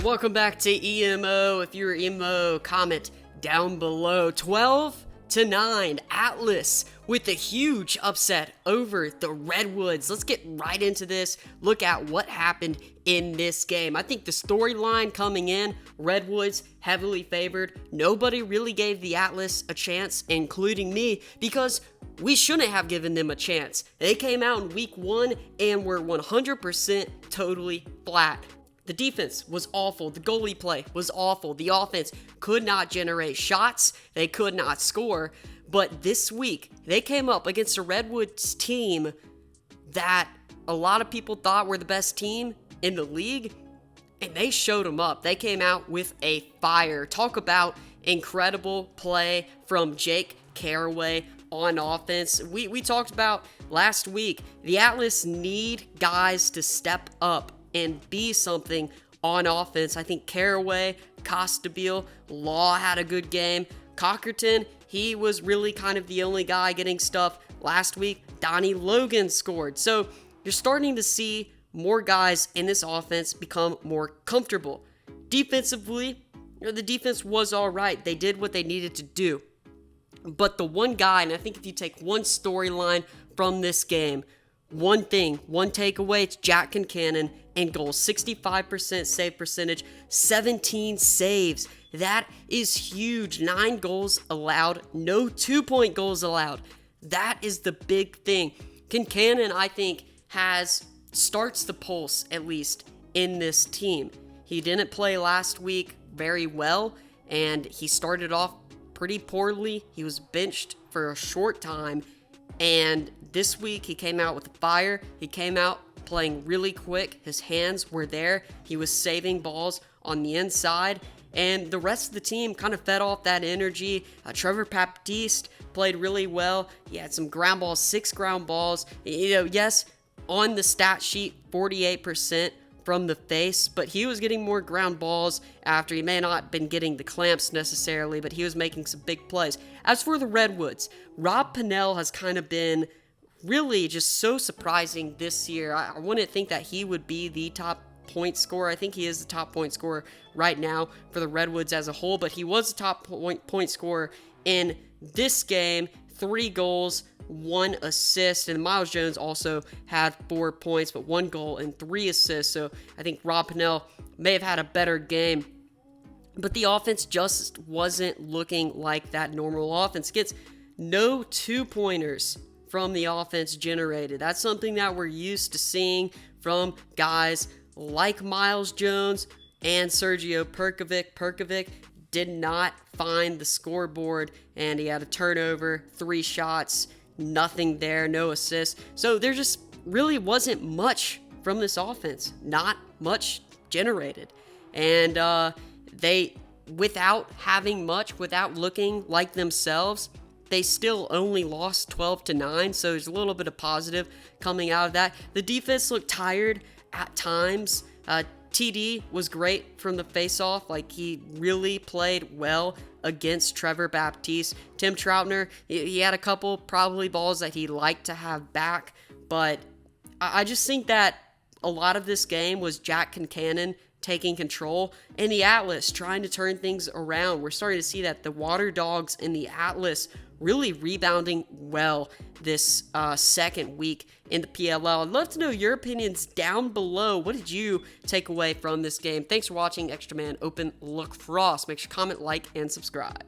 Welcome back to EMO. If you're EMO, comment down below. 12-9, Atlas with a huge upset over the Redwoods. Let's get right into this. Look at what happened in this game. I think the storyline coming in, Redwoods heavily favored. Nobody really gave the Atlas a chance, including me, because we shouldn't have given them a chance. They came out in week 1 and were 100% totally flat. The defense was awful. The goalie play was awful. The offense could not generate shots. They could not score. But this week, they came up against a Redwoods team that a lot of people thought were the best team in the league, and they showed them up. They came out with a fire. Talk about incredible play from Jake Caraway on offense. We talked about last week, the Atlas need guys to step up and be something on offense. I think Caraway, Costabile, Law had a good game. Cockerton, he was really kind of the only guy getting stuff. Last week, Donnie Logan scored. So you're starting to see more guys in this offense become more comfortable. Defensively, the defense was all right. They did what they needed to do. But the one guy, and I think if you take one storyline from this game, one thing, one takeaway, it's Jack Concannon and goals. 65% save percentage, 17 saves. That is huge. 9 goals allowed, no 2-point goals allowed. That is the big thing. Concannon, I think, starts the pulse, at least, in this team. He didn't play last week very well, and he started off pretty poorly. He was benched for a short time, and this week he came out with a fire. He came out playing really quick. His hands were there. He was saving balls on the inside, and the rest of the team kind of fed off that energy. Trevor Baptiste played really well. He had some ground balls, 6 ground balls. Yes, on the stat sheet, 48% from the face, but he was getting more ground balls after. He may not have been getting the clamps necessarily, but he was making some big plays. As for the Redwoods, Rob Pennell has kind of been really just so surprising this year. I wouldn't think that he would be the top point scorer. I think he is the top point scorer right now for the Redwoods as a whole, but he was the top point scorer in this game. 3 goals, 1 assist, and Miles Jones also had 4 points, but 1 goal and 3 assists. So I think Rob Pennell may have had a better game, but the offense just wasn't looking like that normal offense. Gets no 2-pointers from the offense generated. That's something that we're used to seeing from guys like Miles Jones and Sergio Perkovic. Perkovic did not find the scoreboard, and he had a turnover, 3 shots, nothing there, no assists. So there just really wasn't much from this offense. Not much generated. And they, without having much, without looking like themselves, they still only lost 12-9, so there's a little bit of positive coming out of that. The defense looked tired at times. TD was great from the face-off. Like, he really played well against Trevor Baptiste. Tim Troutner, he had a couple probably balls that he liked to have back, but I just think that a lot of this game was Jack Concannon taking control, and the Atlas trying to turn things around. We're starting to see that the Water Dogs and the Atlas really rebounding well this second week in the PLL. I'd love to know your opinions down below. What did you take away from this game? Thanks for watching Extra Man Open Lacrosse. Make sure to comment, like, and subscribe.